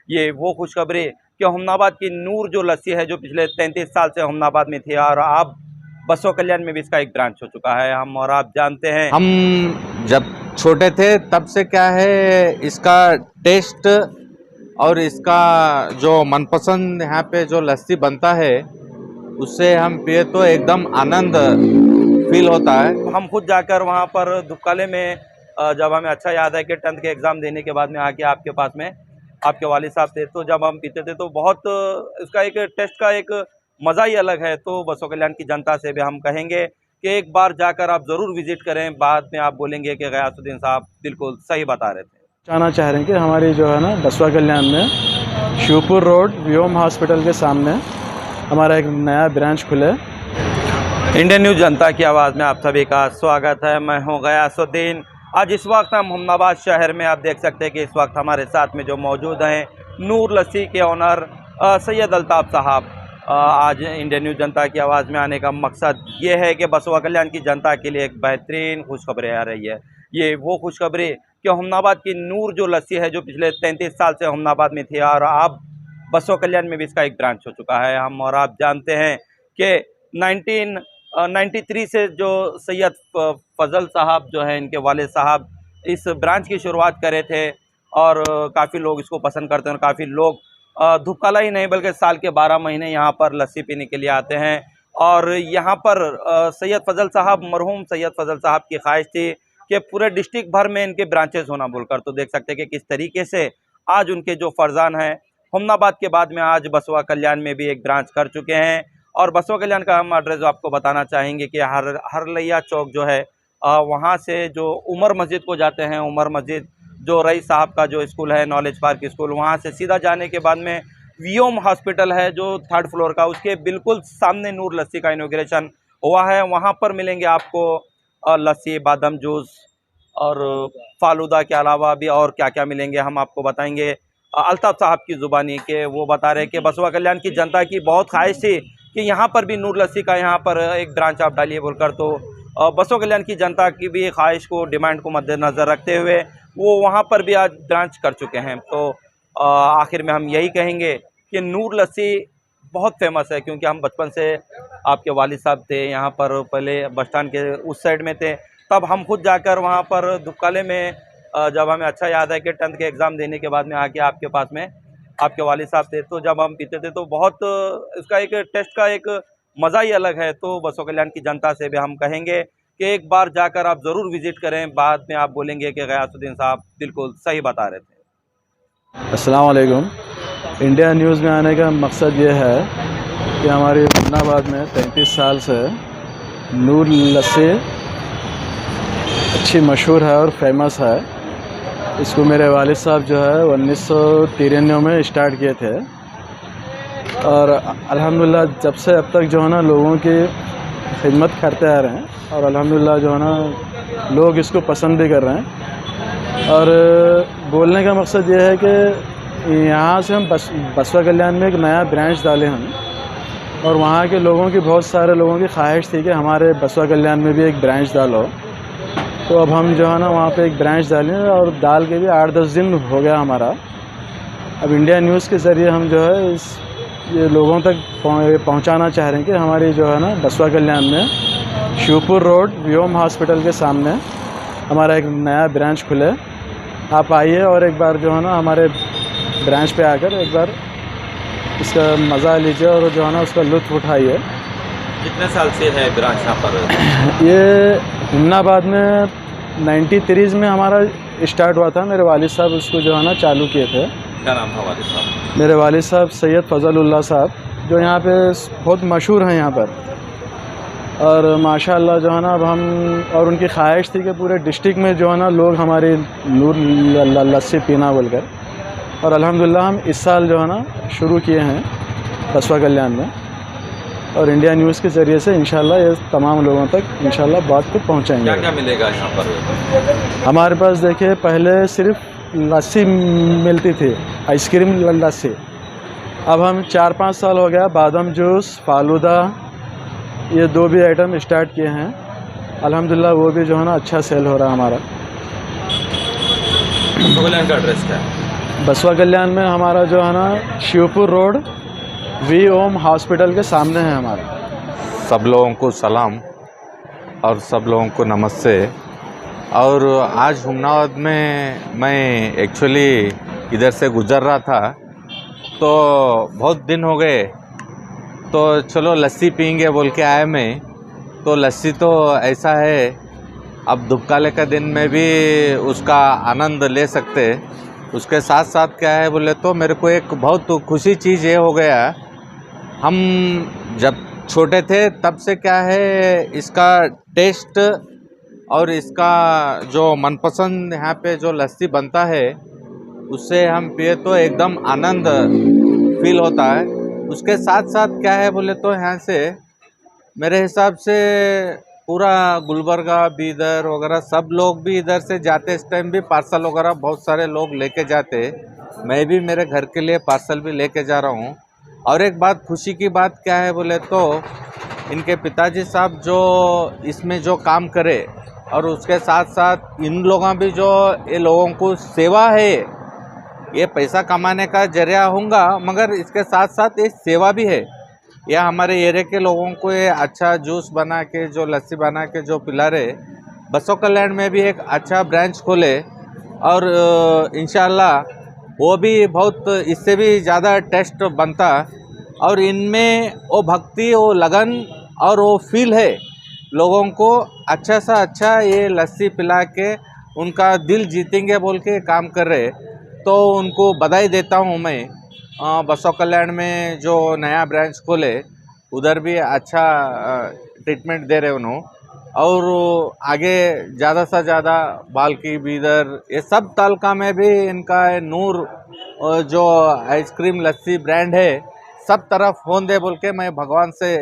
ये वो खुशखबरी कि हुमनाबाद की नूर जो लस्सी है जो पिछले 33 साल से हुमनाबाद में थी और अब बसवा कल्याण में भी इसका एक ब्रांच हो चुका है। हम और आप जानते हैं, हम जब छोटे थे तब से क्या है इसका टेस्ट और इसका जो मनपसंद यहाँ पे जो लस्सी बनता है उससे हम पिए तो एकदम आनंद फील होता है। हम खुद जाकर वहाँ पर धुपकाले में जब हमें अच्छा याद है कि 10th के एग्ज़ाम देने के बाद में आके आपके पास में आपके वालिद साहब थे, तो जब हम पीते थे तो बहुत इसका एक टेस्ट का एक मज़ा ही अलग है। तो बसवा कल्याण की जनता से भी हम कहेंगे कि एक बार जाकर आप ज़रूर विज़िट करें। बाद में आप बोलेंगे कि गयासुद्दीन साहब बिल्कुल सही बता रहे थे। कहना चाह रहे हैं कि हमारी जो है ना बसवा कल्याण में शिवपुर रोड व्योम हॉस्पिटल के सामने हमारा एक नया ब्रांच खुले। इंडियन न्यूज़ जनता की आवाज़ में आप सभी का स्वागत है। मैं हूं गयासुद्दीन। आज इस वक्त हम हुमनाबाद शहर में आप देख सकते हैं कि इस वक्त हमारे साथ में जो मौजूद हैं नूर लस्सी के ऑनर सैयद अल्ताफ़ साहब। आज इंडियन न्यूज़ जनता की आवाज़ में आने का मकसद ये है कि बसवा कल्याण की जनता के लिए एक बेहतरीन खुशखबरी आ रही है। ये वो खुशखबरी कि हुमनाबाद की नूर जो लस्सी है जो पिछले 33 साल से हुमनाबाद में थी और अब बसवा कल्याण में भी इसका एक ब्रांच हो चुका है। हम और आप जानते हैं कि 1993 से जो सैयद फजल साहब जो हैं इनके वालिद साहब इस ब्रांच की शुरुआत करे थे और काफ़ी लोग इसको पसंद करते हैं और काफ़ी लोग धूपकाला ही नहीं बल्कि साल के 12 महीने यहाँ पर लस्सी पीने के लिए आते हैं। और यहाँ पर सैयद फजल साहब मरहूम सैयद फजल साहब की ख्वाहिश थी कि पूरे डिस्ट्रिक्ट भर में इनके ब्रांचेस होना बोलकर। तो देख सकते हैं कि किस तरीके से आज उनके जो फरजान हैं हुमनाबाद के बाद में आज बसवा कल्याण में भी एक ब्रांच कर चुके हैं। और बसवा कल्याण का हम एड्रेस आपको बताना चाहेंगे कि हरलैया चौक जो है वहाँ से जो उमर मस्जिद को जाते हैं, उमर मस्जिद जो रईस साहब का जो स्कूल है नॉलेज पार्क स्कूल, वहाँ से सीधा जाने के बाद में व्योम हॉस्पिटल है जो 3rd फ्लोर का, उसके बिल्कुल सामने नूर लस्सी का इनॉग्रेशन हुआ है। वहाँ पर मिलेंगे आपको लस्सी, बादाम जूस और फालूदा के अलावा भी और क्या क्या मिलेंगे हम आपको बताएंगे। अल्ताफ़ साहब की ज़ुबानी के वो बता रहे कि बसवा कल्याण की जनता की बहुत ख्वाहिश थी कि यहाँ पर भी नूर लस्सी का यहाँ पर एक ब्रांच आप डालिए बोलकर। तो बसवा कल्याण की जनता की भी ख्वाहिश को, डिमांड को मद्देनज़र रखते हुए वो वहाँ पर भी आज ब्रांच कर चुके हैं। तो आखिर में हम यही कहेंगे कि नूर लस्सी बहुत फेमस है क्योंकि हम बचपन से आपके वालिद साहब थे यहाँ पर, पहले बस स्टैंड के उस साइड में थे, तब हम खुद जाकर वहाँ पर धुपकाले में जब हमें अच्छा याद है कि 10th के एग्ज़ाम देने के बाद में आके आपके पास में आपके वालिद साहब थे, तो जब हम पीते थे तो बहुत इसका एक टेस्ट का एक मज़ा ही अलग है। तो बसवा कल्याण की जनता से भी हम कहेंगे कि एक बार जाकर आप ज़रूर विज़िट करें। बाद में आप बोलेंगे कि गयासुद्दीन साहब बिल्कुल सही बता रहे थे। अस्सलाम वालेकुम। इंडिया न्यूज़ में आने का मकसद ये है कि हमारी हुमनाबाद में 33 साल से नूर लस्सी अच्छी मशहूर है और फेमस है। इसको मेरे वालिद साहब जो है 1993 में स्टार्ट किए थे और अल्हम्दुलिल्लाह जब से अब तक जो है ना लोगों की खिदमत करते आ रहे हैं और अल्हम्दुलिल्लाह जो है ना लोग इसको पसंद भी कर रहे हैं। और बोलने का मकसद ये है कि यहाँ से हम बसवा कल्याण में एक नया ब्रांच डाले हम, और वहाँ के लोगों की, बहुत सारे लोगों की ख्वाहिश थी कि हमारे बसवा कल्याण में भी एक ब्रांच डालो। तो अब हम जो है ना वहाँ पे एक ब्रांच डालें और डाल के भी 8-10 दिन हो गया हमारा। अब इंडिया न्यूज़ के ज़रिए हम जो है ये लोगों तक पहुँचाना चाह रहे हैं कि हमारी जो है ना बसवा कल्याण में शिवपुर रोड व्योम हॉस्पिटल के सामने हमारा एक नया ब्रांच खुले। आप आइए और एक बार जो है ना हमारे ब्रांच पे आकर एक बार इसका मज़ा लीजिए और जो है ना उसका लुत्फ़ उठाइए। कितने साल से है ब्रांच यहाँ पर? ये हुमनाबाद में 93 में हमारा स्टार्ट हुआ था। मेरे वालिद साहब उसको जो है ना चालू किए थे। क्या नाम था वालिद साहब? मेरे वालिद साहब सैयद फजलुल्लाह साहब, जो यहाँ पे बहुत मशहूर हैं यहाँ पर। और माशाल्लाह जो है ना अब हम, और उनकी ख्वाहिश थी कि पूरे डिस्ट्रिक्ट में जो है ना लोग हमारी नूर लस्सी पीना बोलकर। और अल्हम्दुलिल्लाह हम इस साल जो है ना शुरू किए हैं बसवा कल्याण में, और इंडिया न्यूज़ के ज़रिए से इंशाल्लाह ये तमाम लोगों तक इंशाल्लाह बात को पहुँचाएँगे। क्या क्या मिलेगा यहाँ पर? हमारे पास देखिए पहले सिर्फ लस्सी मिलती थी, आइसक्रीम लस्सी। अब हम 4-5 साल हो गया बादाम जूस, फालूदा, ये 2 भी आइटम स्टार्ट किए हैं। अल्हम्दुलिल्लाह वो भी जो है ना अच्छा सेल हो रहा है हमारा। बसवा कल्याण का एड्रेस क्या है? बसवा कल्याण में हमारा जो है ना Shivpur road V Om hospital के सामने है हमारा। सब लोगों को सलाम और सब लोगों को नमस्ते। और आज हुमनाबाद में मैं एक्चुअली इधर से गुज़र रहा था तो बहुत दिन हो गए, तो चलो लस्सी पीएंगे बोल के आया मैं। तो लस्सी तो ऐसा है, अब धूपकाले का दिन में भी उसका आनंद ले सकते। उसके साथ साथ क्या है बोले तो मेरे को एक बहुत खुशी चीज़ ये हो गया, हम जब छोटे थे तब से क्या है इसका टेस्ट और इसका जो मनपसंद यहाँ पे जो लस्सी बनता है उससे हम पिए तो एकदम आनंद फील होता है। उसके साथ साथ क्या है बोले तो यहाँ से मेरे हिसाब से पूरा गुलबर्गा बीदर वगैरह सब लोग भी इधर से जाते, इस टाइम भी पार्सल वगैरह बहुत सारे लोग लेके जाते। मैं भी मेरे घर के लिए पार्सल भी लेके जा रहा हूँ। और एक बात खुशी की बात क्या है बोले तो इनके पिताजी साहब जो इसमें जो काम करे और उसके साथ साथ इन लोगों भी जो ये लोगों को सेवा है, ये पैसा कमाने का जरिया होगा मगर इसके साथ साथ ये सेवा भी है। यह हमारे एरिया के लोगों को ये अच्छा जूस बना के जो लस्सी बना के जो पिला रहे। बसवा कल्याण में भी एक अच्छा ब्रांच खोले और इंशाल्लाह वो भी बहुत इससे भी ज़्यादा टेस्ट बनता। और इनमें वो भक्ति, वो लगन और वो फील है, लोगों को अच्छा सा अच्छा ये लस्सी पिला के उनका दिल जीतेंगे बोल के काम कर रहे। तो उनको बधाई देता हूँ मैं। बसवा कल्याण में जो नया ब्रांच खोले उधर भी अच्छा ट्रीटमेंट दे रहे उन्होंने। और आगे ज़्यादा से ज़्यादा बाल्की बीदर ये सब तालका में भी इनका नूर जो आइसक्रीम लस्सी ब्रांड है सब तरफ होने दे बोल के मैं भगवान से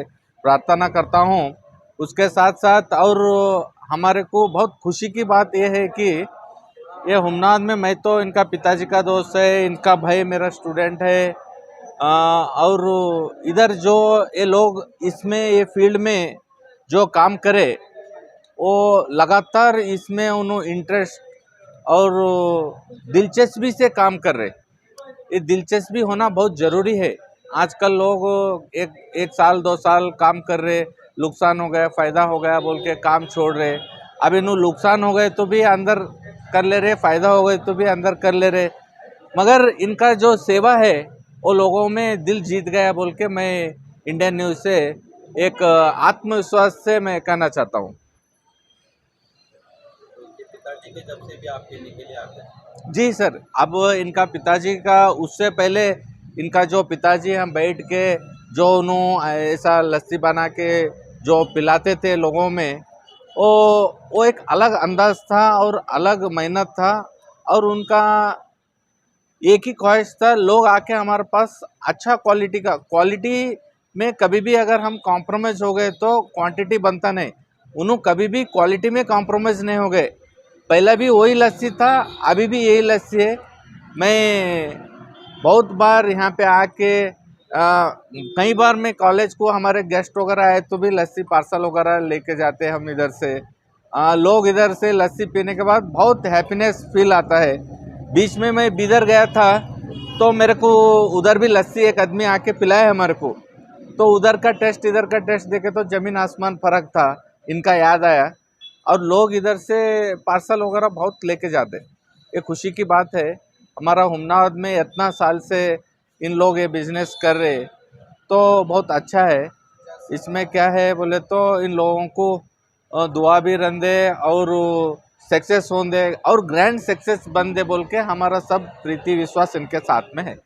प्रार्थना करता हूँ। उसके साथ साथ और हमारे को बहुत खुशी की बात यह है कि ये हुमनाबाद में मैं तो इनका पिताजी का दोस्त है, इनका भाई मेरा स्टूडेंट है। और इधर जो ये लोग इसमें ये फील्ड में जो काम करे वो लगातार इसमें उन्होंने इंटरेस्ट और दिलचस्पी से काम कर रहे। ये दिलचस्पी होना बहुत ज़रूरी है। आजकल लोग एक साल 2 साल काम कर रहे, नुकसान हो गया फ़ायदा हो गया बोल के काम छोड़ रहे। अब इन्हों नुकसान हो गए तो भी अंदर कर ले रहे, फ़ायदा हो गए तो भी अंदर कर ले रहे। मगर इनका जो सेवा है वो लोगों में दिल जीत गया बोल के मैं इंडियन न्यूज़ से एक आत्मविश्वास से मैं कहना चाहता हूँ। पिताजी के जब से भी आप पीने के लिए आते हैं? जी सर, अब इनका पिताजी का उससे पहले इनका जो पिताजी हम बैठ के जो उन्होंने ऐसा लस्सी बना के जो पिलाते थे लोगों में, वो एक अलग अंदाज था और अलग मेहनत था। और उनका एक ही ख्वाहिश था, लोग आके हमारे पास अच्छा क्वालिटी में कभी भी अगर हम कॉम्प्रोमाइज़ हो गए तो क्वांटिटी बनता नहीं। उन्होंने कभी भी क्वालिटी में कॉम्प्रोमाइज़ नहीं हो गए। पहला भी वही लस्सी था, अभी भी यही लस्सी है। मैं बहुत बार यहाँ पे आके कई बार मैं कॉलेज को हमारे गेस्ट वगैरह आए तो भी लस्सी पार्सल वगैरह लेके जाते हैं हम इधर से। लोग इधर से लस्सी पीने के बाद बहुत हैप्पीनेस फील आता है। बीच में मैं बीदर गया था तो मेरे को उधर भी लस्सी एक आदमी आके पिलाया हमारे को, तो उधर का टेस्ट इधर का टेस्ट देखे तो ज़मीन आसमान फ़र्क था। इनका याद आया और लोग इधर से पार्सल वगैरह बहुत लेके जाते। ये खुशी की बात है। हमारा हुमनाबाद में इतना साल से इन लोग ये बिज़नेस कर रहे तो बहुत अच्छा है। इसमें क्या है बोले तो इन लोगों को दुआ भी रन दे और सक्सेस होने दे और ग्रैंड सक्सेस बन दे बोल के हमारा सब प्रीति विश्वास इनके साथ में है।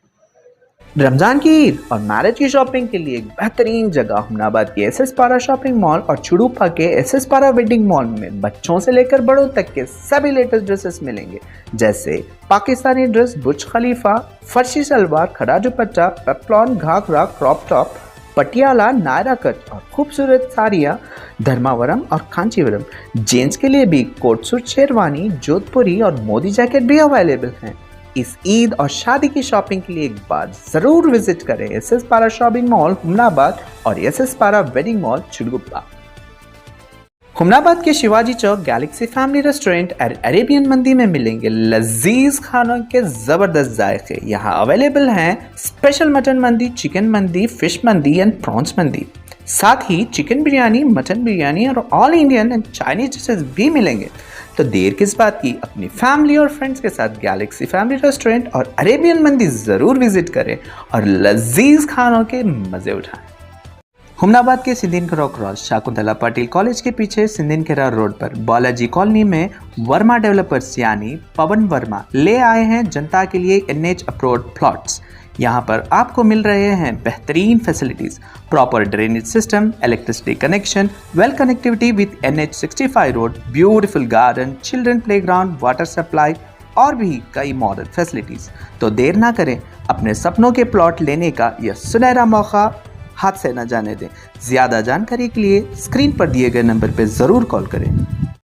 रमजान की ईद और मैरिज की शॉपिंग के लिए एक बेहतरीन जगह हुमनाबाद के एसएस पारा शॉपिंग मॉल और चुड़ूपा के एसएस पारा वेडिंग मॉल में बच्चों से लेकर बड़ों तक के सभी लेटेस्ट ड्रेसेस मिलेंगे, जैसे Pakistani dress, Burj Khalifa, farshi salwar, खड़ा dupatta, peplum, ghagra, crop top, Patiala, Naira cut और खूबसूरत साड़ियाँ धर्मावरम और कांचीवरम। जेंट्स के लिए भी कोट सूट, शेरवानी, जोधपुरी और मोदी जैकेट भी अवेलेबल हैं। इस ईद और शादी की शॉपिंग के लिए एक बार जरूर विजिट करें एसएस पारा शॉपिंग मॉल हुमनाबाद और एसएस पारा वेडिंग मॉल चिड़गुप्पा। हुमनाबाद के शिवाजी चौक गैलेक्सी फैमिली रेस्टोरेंट और अरेबियन मंदी में मिलेंगे लजीज खानों के ज़बरदस्त जायके। यहाँ अवेलेबल हैं स्पेशल मटन मंदी, चिकन मंदी, फिश मंदी एंड प्रॉन्स मंदी। साथ ही चिकन बिरयानी, मटन बिरयानी और all Indian and Chinese dishes भी मिलेंगे। तो देर किस बात की, अपनी फैमिली और फ्रेंड्स के साथ गैलेक्सी फैमिली रेस्टोरेंट और अरेबियन मंदी ज़रूर विजिट करें और लजीज खानों के मज़े उठाएं। हुमनाबाद के सिंदीनखेड़ा क्रॉस शाकुंतला पाटिल कॉलेज के पीछे सिंदीनखेड़ा रोड पर बालाजी कॉलोनी में वर्मा डेवलपर्स यानी पवन वर्मा ले आए हैं जनता के लिए NH अप्रोड प्लॉट्स। यहाँ पर आपको मिल रहे हैं बेहतरीन facilities, proper drainage system, electricity connection, well connectivity with NH 65 road, beautiful garden, children playground, water supply और भी कई मॉडर्न फैसिलिटीज़। तो देर ना करें, अपने सपनों के प्लॉट लेने का यह सुनहरा मौका हाथ से न जाने दें। ज़्यादा जानकारी के लिए स्क्रीन पर दिए गए नंबर पर ज़रूर कॉल करें।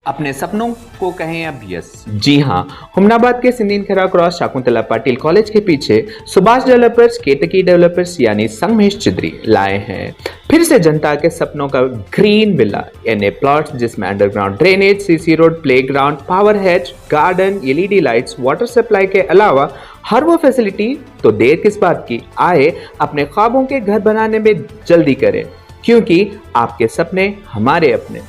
अपने सपनों को कहें अब यस। जी हाँ, हुमनाबाद के सिंदीनखेड़ा क्रॉस शाकुंतला पाटिल कॉलेज के पीछे सुभाष डेवलपर्स, केतकी डेवलपर्स यानी संगमेश चिद्री लाए हैं फिर से जनता के सपनों का ग्रीन विला NA प्लॉट्स, जिसमें underground drainage, CC road, playground, power hatch, garden, LED lights, water supply के अलावा हर वो फैसिलिटी। तो देर किस बात की, आए अपने ख्वाबों के घर बनाने में जल्दी करें, क्योंकि आपके सपने हमारे अपने।